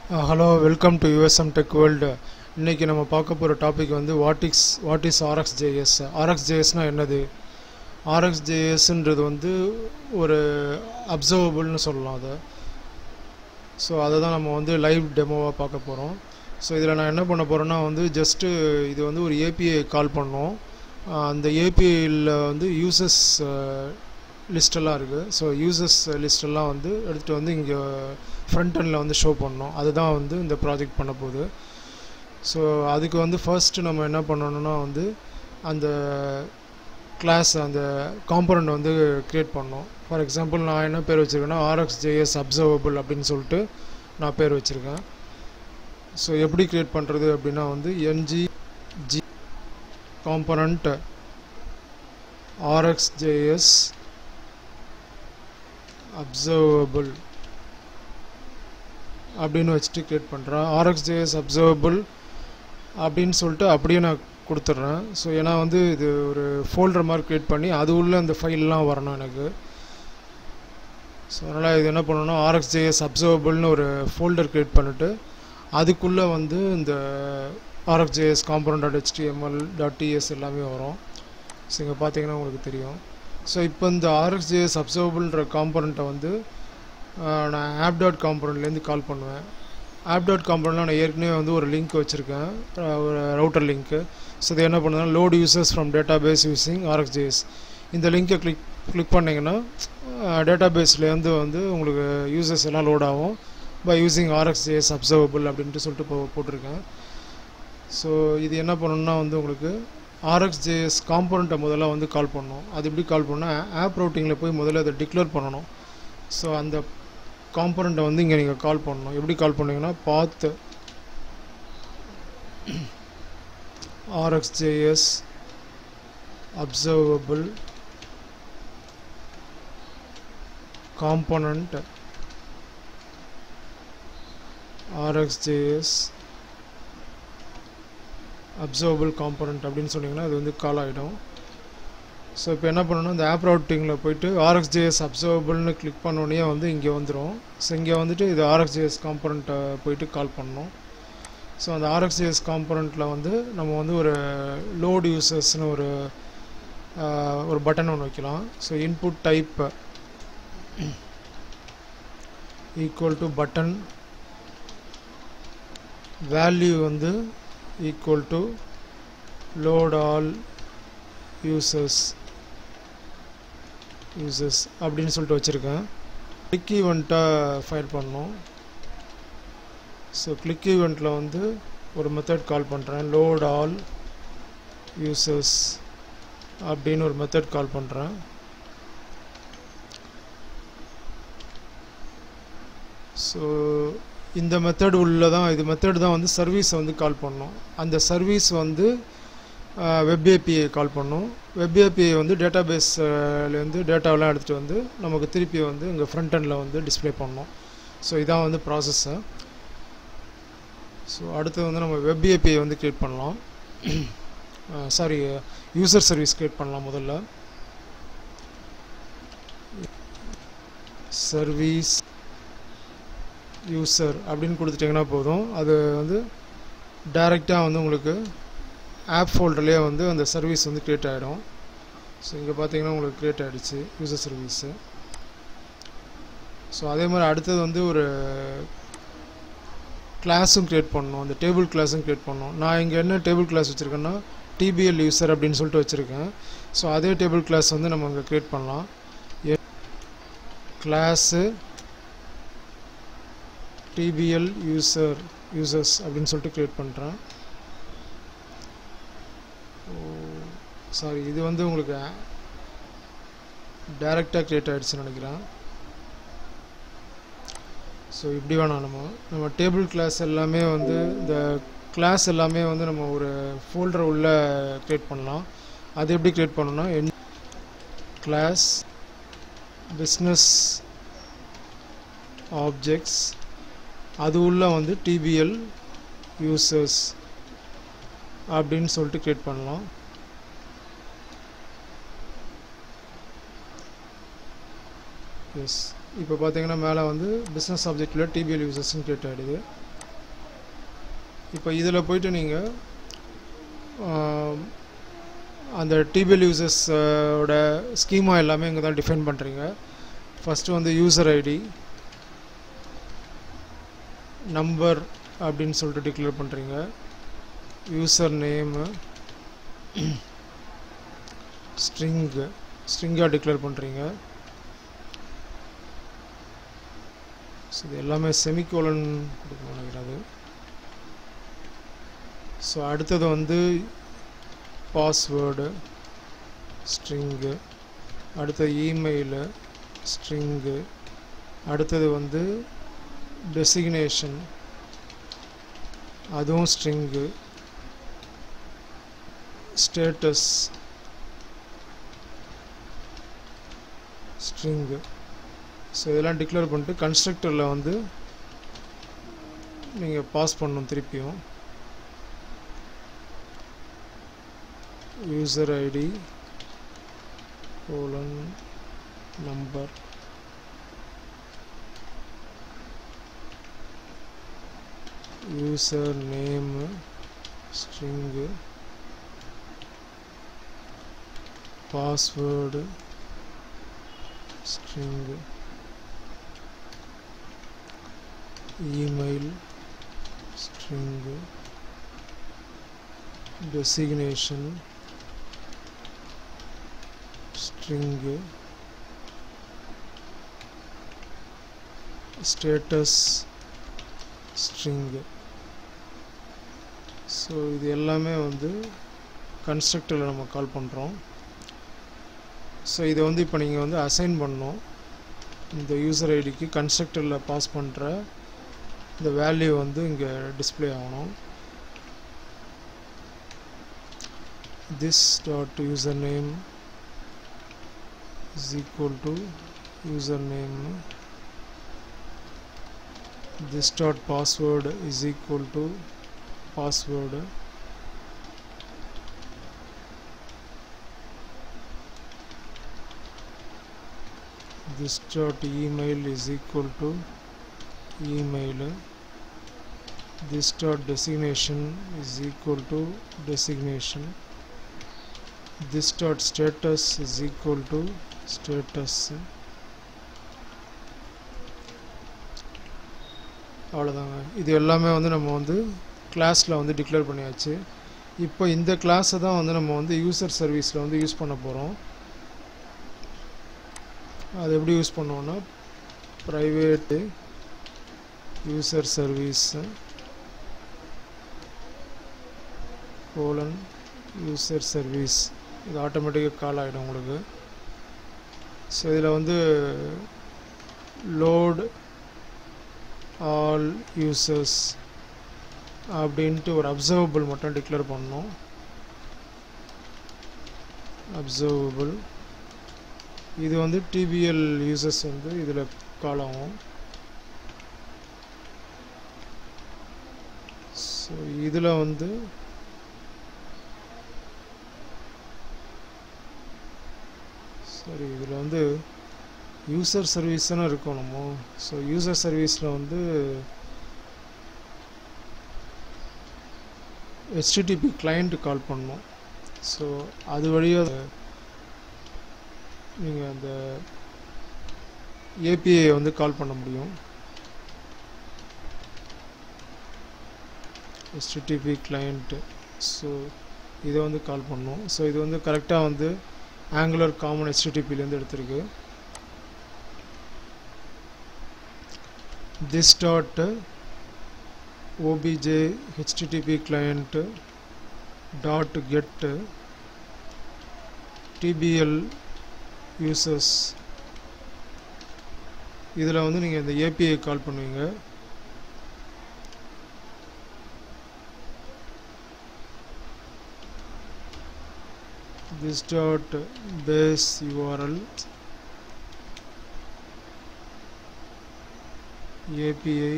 Hello, welcome to USM Tech World. இன்னைக்கு நம்ம பார்க்க போற டாபிக் வந்து what is RxJS. RxJSனா என்னது? RxJSன்றது வந்து ஒரு அப்சர்வபிள்னு சொல்லலாம் அது. ஸோ அதை தான் நம்ம வந்து லைவ் டெமோவாக பார்க்க போகிறோம். ஸோ இதில் நான் என்ன பண்ண போகிறேன்னா வந்து ஜஸ்ட்டு இது வந்து ஒரு ஏபிஐ கால் பண்ணோம். அந்த ஏபிஐயில் வந்து யூசர்ஸ் லிஸ்டெல்லாம் இருக்குது. ஸோ யூசர்ஸ் லிஸ்டெல்லாம் வந்து எடுத்துகிட்டு வந்து இங்கே ஃப்ரண்ட் எண்டில் வந்து ஷோ பண்ணோம். அதுதான் வந்து இந்த ப்ராஜெக்ட் பண்ண போகுது. ஸோ அதுக்கு வந்து ஃபர்ஸ்ட்டு நம்ம என்ன பண்ணணும்னா வந்து அந்த கிளாஸ் அந்த காம்பனண்ட் வந்து க்ரியேட் பண்ணோம். ஃபார் எக்ஸாம்பிள் நான் என்ன பேர் வச்சுருக்கேன்னா RxJS அப்சர்வபிள் அப்படின்னு சொல்லிட்டு நான் பேர் வச்சுருக்கேன். ஸோ எப்படி க்ரியேட் பண்ணுறது அப்படின்னா வந்து ngg காம்பனண்ட் RxJS அப்சர்வபிள் அப்படின்னு வச்சுட்டு க்ரியேட் பண்ணுறேன். RxJS அப்சர்வபிள் அப்படின்னு சொல்லிட்டு அப்படியே நான் கொடுத்துட்றேன். ஸோ ஏன்னா வந்து இது ஒரு ஃபோல்டர் மாதிரி க்ரியேட் பண்ணி அது உள்ள அந்த ஃபைல்லாம் வரணும் எனக்கு. ஸோ அதனால் இது என்ன பண்ணணும்னா RxJS அப்சர்வபிள்னு ஒரு ஃபோல்டர் க்ரியேட் பண்ணிவிட்டு அதுக்குள்ளே வந்து இந்த RxJS component.html.ts எல்லாமே வரும். ஸோ இங்கே பார்த்தீங்கன்னா உங்களுக்கு தெரியும். ஸோ இப்போ இந்த RxJS அப்சர்வபிள்ன்ற காம்பனண்ட்டை வந்து நான் app.componentலேருந்து கால் பண்ணுவேன். app.componentலாம் நான் ஏற்கனவே வந்து ஒரு லிங்க் வச்சுருக்கேன், ஒரு ரவுட்டர் லிங்க்கு. ஸோ இது என்ன பண்ணுதுன்னா load users from database using RxJS. இந்த லிங்க்கை கிளிக் பண்ணிங்கன்னா டேட்டாபேஸ்லேருந்து வந்து உங்களுக்கு யூசர்ஸ் எல்லாம் லோட் ஆகும் பை யூஸிங் RxJS அப்சர்வபிள் அப்படின்ட்டு சொல்லிட்டு போட்டிருக்கேன். ஸோ இது என்ன பண்ணணும்னா வந்து உங்களுக்கு RxJS காம்பனண்ட்டை முதல்ல வந்து கால் பண்ணணும். அது எப்படி கால் பண்ணால் ஆப் ரவுட்டிங்கில் போய் முதல்ல அதை டிக்ளேர் பண்ணணும். ஸோ அந்த காம்பனண்ட்டை வந்து இங்கே நீங்கள் கால் பண்ணணும். எப்படி கால் பண்ணீங்கன்னா பாத் RxJS observable component RxJS observable component அப்படின்னு சொன்னீங்கன்னா அது வந்து கால் ஆகிடும். ஸோ இப்போ என்ன பண்ணணும், இந்த ஆப் ரவுட்டிங்கில் போயிட்டு RxJS அப்சர்வபிள்னு கிளிக் பண்ணோடனே வந்து இங்கே வந்துடும். ஸோ இங்கே வந்துட்டு இது RxJS காம்பனண்ட்டை போயிட்டு கால் பண்ணணும். ஸோ அந்த RxJS காம்பனண்ட்டில் வந்து நம்ம வந்து ஒரு லோட் யூசர்ஸ்னு ஒரு பட்டன் ஒன்று வைக்கலாம். So input type equal to button, value வந்து equal to load all users அப்படின்னு சொல்லிட்டு வச்சுருக்கேன். கிளிக் ஈவெண்ட்டாக ஃபைல் பண்ணோம். ஸோ கிளிக் ஈவெண்ட்டில் வந்து ஒரு மெத்தட் கால் பண்ணுறேன், லோட் ஆல் யூசர்ஸ் அப்படின்னு ஒரு மெத்தட் கால் பண்ணுறேன். ஸோ இந்த மெத்தட் உள்ள தான் இது மெத்தட் தான் வந்து சர்வீஸை வந்து கால் பண்ணோம். அந்த சர்வீஸ் வந்து வெப் ஏபிஐ கால் பண்ணோம். வெப் ஏபிஐ வந்து டேட்டாபேஸ்லேருந்து டேட்டாவெலாம் எடுத்துகிட்டு வந்து நமக்கு திருப்பி வந்து இங்கே ஃப்ரண்ட் எண்டில் வந்து டிஸ்பிளே பண்ணோம். ஸோ இதான் வந்து ப்ராசஸ்ஸு. ஸோ அடுத்து வந்து நம்ம வெப் ஏபிஐ வந்து க்ரியேட் பண்ணலாம். சாரி, யூசர் சர்வீஸ் க்ரியேட் பண்ணலாம். முதல்ல சர்வீஸ் யூசர் அப்படின்னு கொடுத்துட்டிங்கன்னா போதும். அது வந்து டைரெக்டாக வந்து உங்களுக்கு ஆப் ஃபோல்டர்லேயே வந்து அந்த சர்வீஸ் வந்து க்ரியேட் ஆகிடும். ஸோ இங்கே பார்த்தீங்கன்னா உங்களுக்கு க்ரியேட் ஆகிடுச்சு யூசர் சர்வீஸு. ஸோ அதே மாதிரி அடுத்தது வந்து ஒரு கிளாஸும் க்ரியேட் பண்ணணும், அந்த டேபிள் கிளாஸும் க்ரியேட் பண்ணணும். நான் இங்கே என்ன டேபிள் கிளாஸ் வச்சுருக்கேன்னா TBL யூசர் அப்படின்னு சொல்லிட்டு வச்சுருக்கேன். ஸோ அதே டேபிள் கிளாஸ் வந்து நம்ம இங்கே க்ரியேட் பண்ணலாம். கிளாஸு TBL யூசர்ஸ் அப்படின்னு சொல்லிட்டு க்ரியேட் பண்ணுறேன். சாரி, இது வந்து உங்களுக்கு டைரெக்டாக க்ரியேட் ஆகிடுச்சுன்னு நினைக்கிறேன். ஸோ இப்படி வேணாம், நம்ம டேபிள் கிளாஸ் எல்லாமே வந்து இந்த கிளாஸ் எல்லாமே வந்து நம்ம ஒரு ஃபோல்டர் உள்ள க்ரியேட் பண்ணலாம். அது எப்படி க்ரியேட் பண்ணணும்னா கிளாஸ் பிஸ்னஸ் ஆப்ஜெக்ட்ஸ் அது உள்ள வந்து TBL யூசர்ஸ் அப்படின்னு சொல்லிட்டு க்ரியேட் பண்ணலாம். எஸ், இப்போ பார்த்தீங்கன்னா மேலே வந்து பிஸ்னஸ் ஆப்ஜெக்டில் TBL யூசர்ஸ்ன்னு கிரியேட் ஆகிடுது. இப்போ இதில் போய்ட்டு நீங்கள் அந்த டிபிஎல் யூசர்ஸ் ஓட ஸ்கீமா எல்லாமே இங்கே தான் டிஃபைன் பண்ணுறீங்க. ஃபஸ்ட்டு வந்து யூசர் ஐடி நம்பர் அப்படின்னு சொல்லிட்டு டிக்ளேர் பண்ணுறீங்க. யூசர் நேமு ஸ்ட்ரிங்காக டிக்ளேர் பண்ணுறீங்க. ஸோ இது எல்லாமே செமிகோலன் கொடுக்கணும் நினைக்கிறது. ஸோ அடுத்தது வந்து பாஸ்வேர்டு ஸ்ட்ரிங்கு, அடுத்தது இமெயிலு ஸ்ட்ரிங்கு, அடுத்தது வந்து டெசிக்னேஷன் அதுவும் ஸ்ட்ரிங்கு, ஸ்டேட்டஸ் ஸ்ட்ரிங்கு. ஸோ இதெல்லாம் டிக்ளேர் பண்ணிட்டு கன்ஸ்ட்ரக்டரில் வந்து நீங்கள் பாஸ் பண்ணணும் திருப்பியும். User ID number user name string password string email string designation string status string. So இது எல்லாமே வந்து கன்ஸ்ட்ரக்டரில் நம்ம கால் பண்ணுறோம். ஸோ இதை வந்து இப்போ நீங்கள் வந்து அசைன் பண்ணணும். இந்த யூசர் ஐடிக்கு கன்ஸ்ட்ரக்டரில் பாஸ் பண்ணுற இந்த வேல்யூ வந்து இங்கே டிஸ்பிளே ஆகணும். this dot username is equal to username, this dot password is equal to password, this dot email is equal to email, this dot designation is equal to designation, this dot status is equal to status. அவ்வளோதாங்க. இது எல்லாமே வந்து நம்ம வந்து கிளாஸில் வந்து declare பண்ணியாச்சு. இப்போ இந்த கிளாஸை தான் வந்து நம்ம வந்து யூசர் சர்வீஸில் வந்து யூஸ் பண்ண போகிறோம். அது எப்படி யூஸ் பண்ணுவோன்னா private user service user service இது ஆட்டோமேட்டிக்காக கால் ஆகிடும் உங்களுக்கு. ஸோ இதில் வந்து லோட் ஆல் யூசர்ஸ் அப்படின்ட்டு ஒரு அப்சர்வபிள் மட்டும் டிக்ளேர் பண்ணணும். அப்சர்வபிள் இது வந்து டிபிஎல் யூசர்ஸ் வந்து இதில் கால் ஆகும். ஸோ இதில் வந்து சரி இதில் வந்து யூசர் சர்வீஸ் தானே இருக்கும் நம்ம. ஸோ யூசர் சர்வீஸில் வந்து HTTP கிளைண்ட்டு கால் பண்ணணும். ஸோ அது வழியாக நீங்கள் அந்த ஏபிஐ வந்து கால் பண்ண முடியும். HTTP client. ஸோ இதை வந்து கால் பண்ணணும். ஸோ இது வந்து கரெக்டாக வந்து ஆங்குலர் காமன் HTTPலேருந்து எடுத்திருக்கு. this dot obj HTTP client dot get TBL users இதில் வந்து நீங்கள் இந்த API கால் பண்ணுவீங்க. this dot base URL API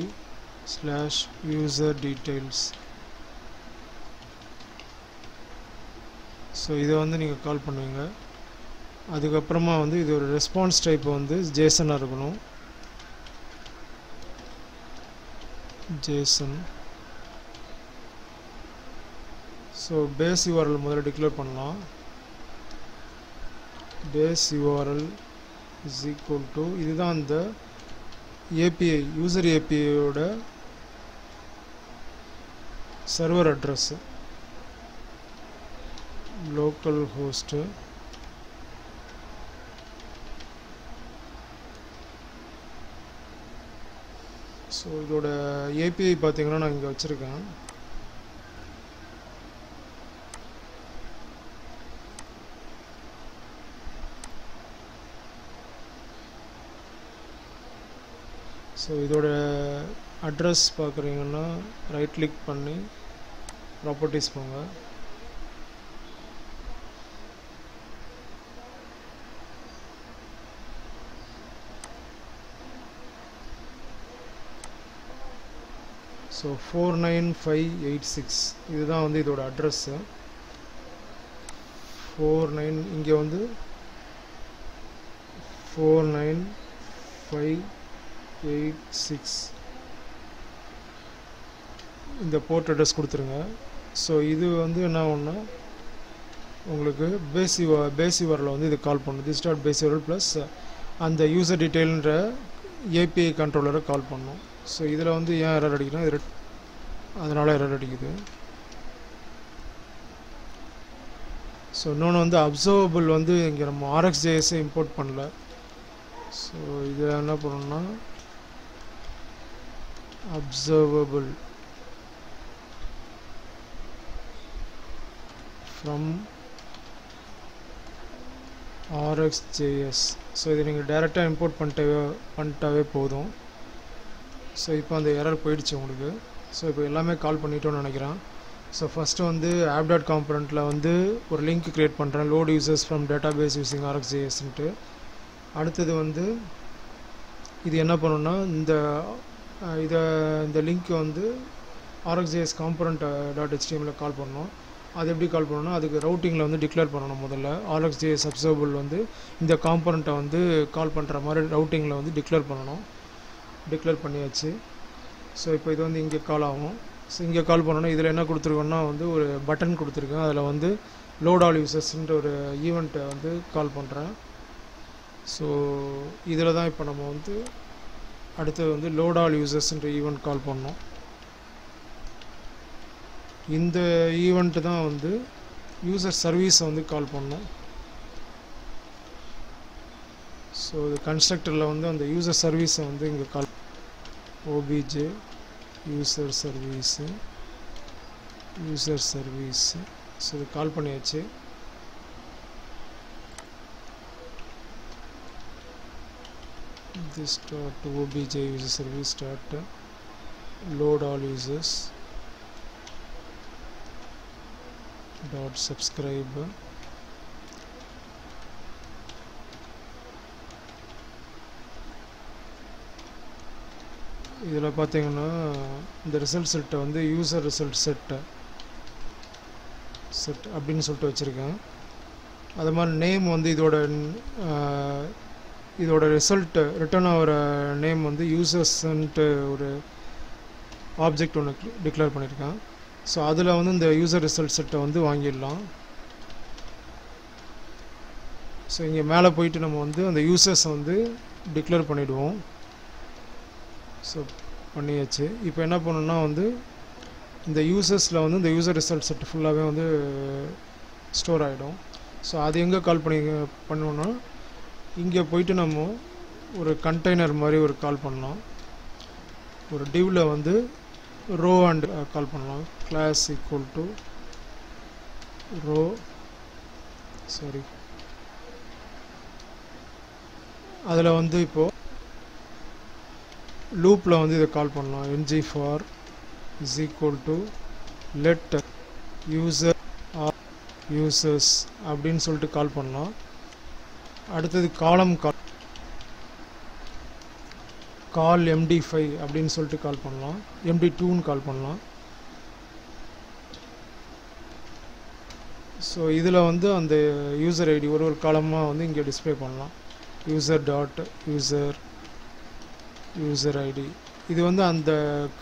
/ user details. So இதை வந்து நீங்கள் கால் பண்ணுவீங்க. அதுக்கப்புறமா வந்து இது ஒரு ரெஸ்பான்ஸ் டைப் வந்து ஜேசனாக இருக்கணும். ஜேசன் ஸோ பேஸ் யூஆர்எல் முதல்ல டிக்ளேர் பண்ணலாம். Base URL is equal to, இதுதான் அந்த ஏபிஐ யூசர் ஏபிஐயோட server address, localhost. So இதோட ஏபிஐ பார்த்தீங்கன்னா நான் இங்கே வச்சுருக்கேன். ஸோ இதோட அட்ரஸ் பார்க்குறீங்கன்னா ரைட் கிளிக் பண்ணி ப்ராப்பர்ட்டிஸ் போங்க. ஸோ 49586 இதுதான் வந்து இதோட அட்ரஸ்ஸு. 49 இங்கே வந்து 49586 இந்த போர்ட் அட்ரஸ் கொடுத்துருங்க. ஸோ இது வந்து என்ன ஒன்று உங்களுக்கு பேஸ் யூஆர்எல் வந்து இது கால் பண்ணும். This dot base URL plus அந்த யூசர் டீட்டெயில்ன்ற ஏபிஐ கண்ட்ரோலரை கால் பண்ணும். ஸோ இதில் வந்து ஏன் எரர் அடிக்குன்னா இது அதனால் எரர் அடிக்குது. ஸோ இன்னொன்று வந்து அப்சர்வபிள் வந்து இங்கே நம்ம RxJS இம்போர்ட் பண்ணல. ஸோ இதில் என்ன பண்ணணும்னா அப்சர்வபிள் ஃப்ரம் RxJS. ஸோ இதை நீங்கள் டைரெக்டாக இம்போர்ட் பண்ணிட்டாவே போதும். ஸோ இப்போ அந்த எரர் போயிடுச்சு உங்களுக்கு. ஸோ இப்போ எல்லாமே கால் பண்ணிட்டோன்னு நினைக்கிறேன். ஸோ ஃபஸ்ட்டு வந்து app.com காம்பனண்ட்டில் வந்து ஒரு லிங்க் க்ரியேட் பண்ணுறேன், load users from database using RxJSன்ட்டு. அடுத்தது வந்து இது என்ன பண்ணணும்னா இந்த லிங்க் வந்து RxJS காம்பனண்ட் .html கால் பண்ணணும். அது எப்படி கால் பண்ணணும்னா அதுக்கு ரவுட்டிங்கில் வந்து டிக்ளேர் பண்ணணும். முதல்ல RxJS அப்சர்வபிள் வந்து இந்த காம்பனண்ட்டை வந்து கால் பண்ணுற மாதிரி ரவுட்டிங்கில் வந்து டிக்ளேர் பண்ணணும். டிக்ளேர் பண்ணியாச்சு. ஸோ இப்போ இது வந்து இங்கே கால் ஆகும். ஸோ இங்கே கால் பண்ணோன்னா இதில் என்ன கொடுத்துருக்கோன்னா வந்து ஒரு பட்டன் கொடுத்துருக்கேன். அதில் வந்து லோட் ஆல் யூசர்ஸ்ன்ற ஒரு ஈவெண்ட்டை வந்து கால் பண்ணுறேன். ஸோ இதில் தான் இப்போ நம்ம வந்து அடுத்தது வந்து லோட் ஆல் யூசர்ஸ்ன்ற ஈவெண்ட் கால் பண்ணோம். இந்த ஈவெண்ட்டு தான் வந்து யூசர் சர்வீஸை வந்து கால் பண்ணோம். ஸோ இது கன்ஸ்ட்ரக்டரில் வந்து அந்த யூசர் சர்வீஸை வந்து இங்கே கால் obj யூசர் சர்வீஸு ஸோ இது கால் பண்ணியாச்சு. this dot obj user service dot load all users dot subscribe இதில் பார்த்தீங்கன்னா இந்த ரிசல்ட் செட்டை வந்து யூசர் ரிசல்ட் செட் அப்படின்னு சொல்லிட்டு வச்சுருக்கேன். அது மாதிரி நேம் வந்து இதோட ரிசல்ட் ரிட்டர்ன் ஆகிற நேம் வந்து யூசர்ஸ்ன்ட்டு ஒரு ஆப்ஜெக்ட் ஒன்று டிக்ளேர் பண்ணியிருக்கேன். ஸோ அதில் வந்து இந்த யூசர் ரிசல்ட் செட்டை வந்து வாங்கிடலாம். ஸோ இங்கே மேலே போயிட்டு நம்ம வந்து அந்த யூசர்ஸை வந்து டிக்ளேர் பண்ணிவிடுவோம். ஸோ பண்ணியாச்சு. இப்போ என்ன பண்ணணும்னா வந்து இந்த யூசர்ஸில் வந்து இந்த யூசர் ரிசல்ட் செட் ஃபுல்லாகவே வந்து ஸ்டோர் ஆகிடும். ஸோ அது எங்கே கால் பண்ணுவோன்னா இங்கே போயிட்டு நம்ம ஒரு கண்டெய்னர் மாதிரி ஒரு கால் பண்ணலாம். ஒரு டிவ்வில் வந்து ரோ அண்ட் கால் பண்ணலாம். கிளாஸ் ஈக்குவல் டு ரோ அதில் வந்து இப்போது லூப்பில் வந்து இதை கால் பண்ணலாம். ng for is equal to let user or users அப்படின்னு சொல்லிட்டு கால் பண்ணலாம். அடுத்தது காலம் கால் md5 அப்படின்னு சொல்லிட்டு கால் பண்ணலாம். md2ன்னு கால் பண்ணலாம். ஸோ இதில் வந்து அந்த யூசர் ஐடி ஒரு காலமாக வந்து இங்கே டிஸ்பிளே பண்ணலாம். யூசர் ஐடி இது வந்து அந்த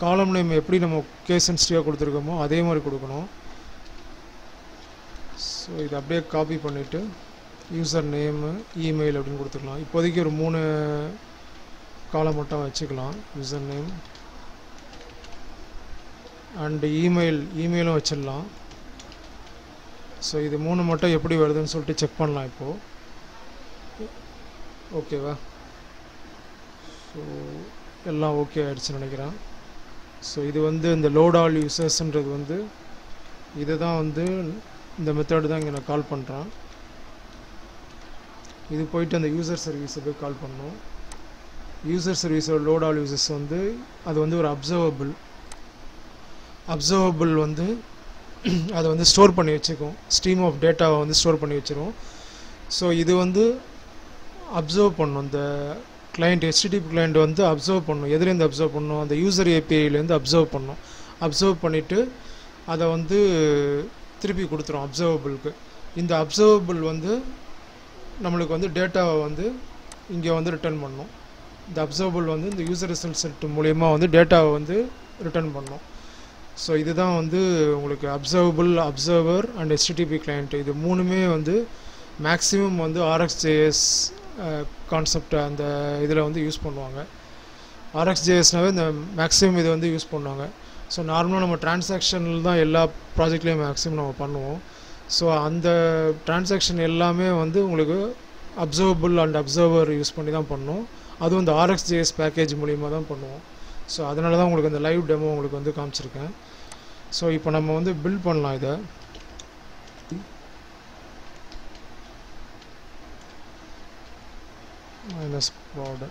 காலம் நேம் எப்படி நம்ம கேஸ் சென்சிட்டிவாக கொடுத்துருக்கோமோ அதே மாதிரி கொடுக்கணும். ஸோ இதை அப்படியே காப்பி பண்ணிவிட்டு யூசர் நேமு இமெயில் அப்படின்னு கொடுத்துக்கலாம். இப்போதைக்கு ஒரு 3 காலம் மட்டும் வச்சுக்கலாம். யூசர் நேம் அண்டு இமெயிலும் வச்சிடலாம். ஸோ இது 3 மட்டும் எப்படி வருதுன்னு சொல்லிட்டு செக் பண்ணலாம் இப்போது. ஓகேவா? ஸோ எல்லாம் ஓகே ஆகிடுச்சுன்னு நினைக்கிறேன். ஸோ இது வந்து இந்த லோட் ஆல் யூசர்ஸ்ன்றது வந்து இதை தான் வந்து இந்த மெத்தடு தான் இங்கே நான் கால் பண்ணுறேன். இது போயிட்டு அந்த யூசர் சர்வீஸை போய் கால் பண்ணணும். யூசர் சர்வீஸோட லோட் ஆல் யூசர்ஸ் வந்து அது வந்து ஒரு அப்சர்வபிள் வந்து அதை வந்து ஸ்டோர் பண்ணி வச்சுக்கும். ஸ்ட்ரீம் ஆஃப் டேட்டாவை வந்து ஸ்டோர் பண்ணி வச்சிரும். ஸோ இது வந்து அப்சர்வ் பண்ணும். இந்த கிளைண்ட் HTTP கிளைண்ட் வந்து அப்சர்வ் பண்ணும். எதுலேருந்து அப்சர்வ் பண்ணும்? அந்த யூசர் APIலேருந்து அப்சர்வ் பண்ணும். அப்சர்வ் பண்ணிவிட்டு அதை வந்து திருப்பி கொடுத்துரும் அப்சர்வபிளுக்கு. இந்த அப்சர்வபிள் வந்து நம்மளுக்கு வந்து டேட்டாவை வந்து இங்கே வந்து ரிட்டர்ன் பண்ணும். இந்த அப்சர்வபிள் வந்து இந்த யூசர் ரிசல்ட் செட் மூலயமா வந்து டேட்டாவை வந்து ரிட்டர்ன் பண்ணும். ஸோ இதுதான் வந்து உங்களுக்கு அப்சர்வர் அண்ட் HTTP கிளைண்ட் இது 3மே வந்து மேக்ஸிமம் வந்து RxJS கான்செப்ட் அந்த இதில் வந்து யூஸ் பண்ணுவாங்க. RxJSனாவே இந்த மேக்ஸிமம் இதை வந்து யூஸ் பண்ணுவாங்க. ஸோ நார்மலாக நம்ம டிரான்சாக்ஷனில் தான் எல்லா ப்ராஜெக்ட்லேயும் மேக்ஸிமம் நம்ம பண்ணுவோம். ஸோ அந்த டிரான்சாக்ஷன் எல்லாமே வந்து உங்களுக்கு அப்சர்வபிள் அண்ட் அப்சர்வர் யூஸ் பண்ணி தான் பண்ணோம். அதுவும் இந்த RxJS பேக்கேஜ் மூலிமா தான் பண்ணுவோம். ஸோ அதனால தான் உங்களுக்கு இந்த லைவ் டெமோ உங்களுக்கு வந்து காமிச்சிருக்கேன். ஸோ இப்போ நம்ம வந்து பில்ட் பண்ணலாம் இதை. -prod.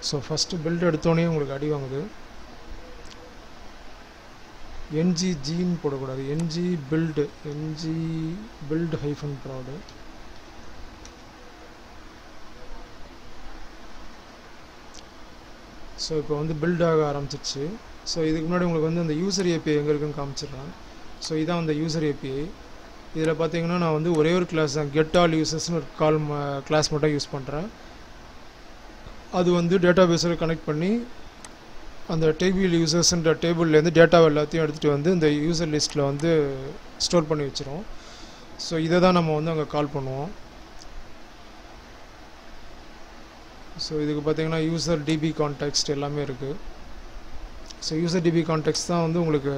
ஸோ ஃபஸ்ட்டு பில்ட் எடுத்தோடனே உங்களுக்கு அடி வாங்குது. ngன்னு போடக்கூடாது, ng build -prod. ஸோ இப்போ வந்து பில்ட் ஆக ஆரம்பிச்சிருச்சு. ஸோ இதுக்கு முன்னாடி உங்களுக்கு வந்து அந்த யூசர் API எங்கே இருக்குன்னு காமிச்சிடுறேன். ஸோ இதான் அந்த யூசர் API. இதில் பார்த்தீங்கன்னா நான் வந்து ஒரே ஒரு கிளாஸ் தான் கெட் ஆல் யூசர்ஸ்னு ஒரு கிளாஸ் மட்டும் யூஸ் பண்ணுறேன். அது வந்து டேட்டா பேஸில் கனெக்ட் பண்ணி அந்த டேபிள் யூசர்ஸ்ன்ற டேபிள்லேருந்து டேட்டாவை எல்லாத்தையும் எடுத்துகிட்டு வந்து இந்த யூசர் லிஸ்ட்டில் வந்து ஸ்டோர் பண்ணி வச்சிரும். ஸோ இதை தான் நம்ம வந்து அங்கே கால் பண்ணுவோம். ஸோ இதுக்கு பார்த்தீங்கன்னா யூசர் DB கான்டெக்ஸ்ட் எல்லாமே இருக்குது. ஸோ யூசர் DB கான்டெக்ஸ்ட் தான் வந்து உங்களுக்கு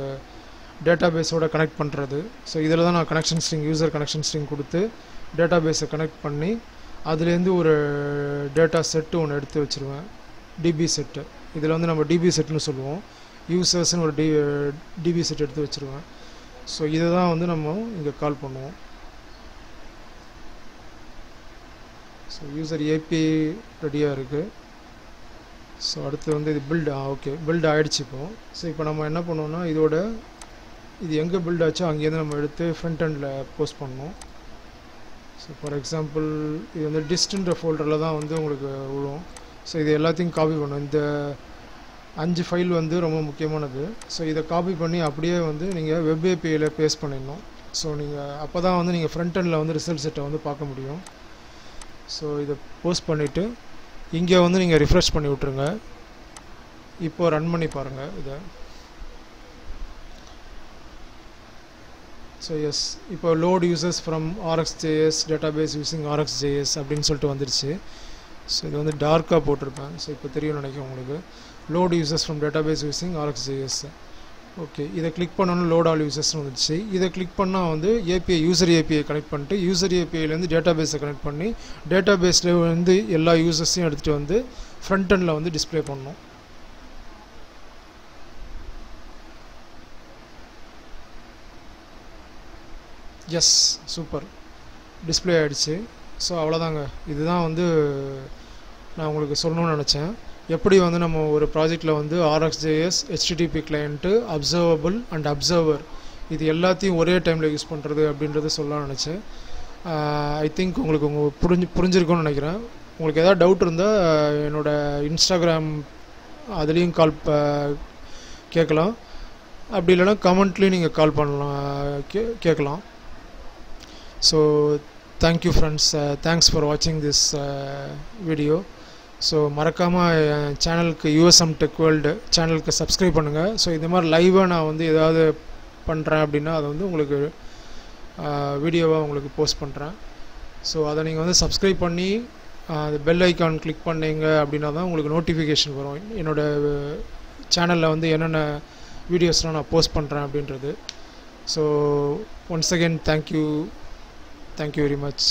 டேட்டா பேஸோட கனெக்ட் பண்ணுறது. ஸோ இதில் தான் நான் connection string user connection string கொடுத்து டேட்டா பேஸை கனெக்ட் பண்ணி அதுலேருந்து ஒரு டேட்டா செட்டு ஒன்று எடுத்து வச்சுருவேன், DB செட்டு. இதில் வந்து நம்ம DB செட்டுன்னு சொல்லுவோம். யூசர்ஸ்னு ஒரு DB செட் எடுத்து வச்சுருவேன். ஸோ இதை தான் வந்து நம்ம இங்கே கால் பண்ணுவோம். ஸோ யூசர் API ரெடியாக இருக்குது. ஸோ அடுத்து வந்து இது ஓகே பில்ட் ஆகிடுச்சு இப்போது. ஸோ இப்போ நம்ம என்ன பண்ணுவோம்னா இது எங்கே பில்ட் ஆச்சோ அங்கேருந்து நம்ம எடுத்து ஃப்ரண்ட் எண்டில் போஸ்ட் பண்ணணும். ஸோ ஃபார் எக்ஸாம்பிள் இது வந்து டிஸ்ட்ன்ற ஃபோல்டரில் தான் வந்து உங்களுக்கு விழும். ஸோ இது எல்லாத்தையும் காப்பி பண்ணணும். இந்த 5 ஃபைல் வந்து ரொம்ப முக்கியமானது. ஸோ இதை காப்பி பண்ணி அப்படியே வந்து நீங்கள் வெப் APIயில் பேஸ்ட் பண்ணிடணும். ஸோ நீங்கள் அப்போ தான் வந்து நீங்கள் ஃப்ரண்ட் எண்டில் வந்து ரிசல்ட் செட்டை வந்து பார்க்க முடியும். ஸோ இதை போஸ்ட் பண்ணிவிட்டு இங்கே வந்து நீங்கள் ரிஃப்ரெஷ் பண்ணி விட்ருங்க. இப்போது ரன் பண்ணி பாருங்கள் இதை. ஸோ எஸ் இப்போ load users from RxJS database using RxJS அப்படின்னு சொல்லிட்டு வந்துடுச்சு. ஸோ இது வந்து டார்க்காக போட்டிருப்பேன். ஸோ இப்போ தெரியும் நினைக்கிறேன் உங்களுக்கு. Load users from database using RxJS. Okay இதை கிளிக் பண்ணணும். லோட் ஆல் யூசர்ஸ்னு வந்துச்சு. இதை கிளிக் பண்ணால் வந்து யூசர் API கனெக்ட் பண்ணிட்டு யூசர் APIலேருந்து டேட்டாபேஸை கனெக்ட் பண்ணி டேட்டாபேஸில் வந்து எல்லா யூசர்ஸையும் எடுத்துகிட்டு வந்து ஃப்ரண்ட் எண்டில் வந்து டிஸ்பிளே பண்ணணும். எஸ் சூப்பர் டிஸ்பிளே ஆகிடுச்சு. ஸோ அவ்வளோதாங்க. இதுதான் வந்து நான் உங்களுக்கு சொல்லணும்னு நினச்சேன். எப்படி வந்து நம்ம ஒரு ப்ராஜெக்டில் வந்து RxJS HTTP client observable and observer இது எல்லாத்தையும் ஒரே டைமில் யூஸ் பண்ணுறது அப்படின்றத சொல்லலாம்னு நினச்சேன். ஐ திங்க் உங்களுக்கு புரிஞ்சிருக்கும்னு நினைக்கிறேன். உங்களுக்கு எதாவது டவுட் இருந்தால் என்னோடய இன்ஸ்டாகிராம் அதுலேயும் கேட்கலாம். அப்படி இல்லைனா கமெண்ட்லேயும் நீங்கள் கால் பண்ணலாம் கேட்கலாம். So thank you friends, thanks for வாட்சிங் திஸ் வீடியோ. ஸோ மறக்காமல் என் சேனலுக்கு USM Tech World சேனலுக்கு சப்ஸ்கிரைப் பண்ணுங்கள். ஸோ இந்த மாதிரி லைவாக நான் வந்து ஏதாவது பண்ணுறேன் அப்படின்னா அதை வந்து உங்களுக்கு வீடியோவாக உங்களுக்கு போஸ்ட் பண்ணுறேன். ஸோ அதை நீங்கள் வந்து சப்ஸ்கிரைப் பண்ணி அது பெல் ஐக்கான் கிளிக் பண்ணீங்க அப்படின்னா தான் உங்களுக்கு நோட்டிஃபிகேஷன் வரும் என்னோடய சேனலில் வந்து என்னென்ன வீடியோஸ்லாம் நான் போஸ்ட் பண்ணுறேன் அப்படின்றது. So once again thank you very much.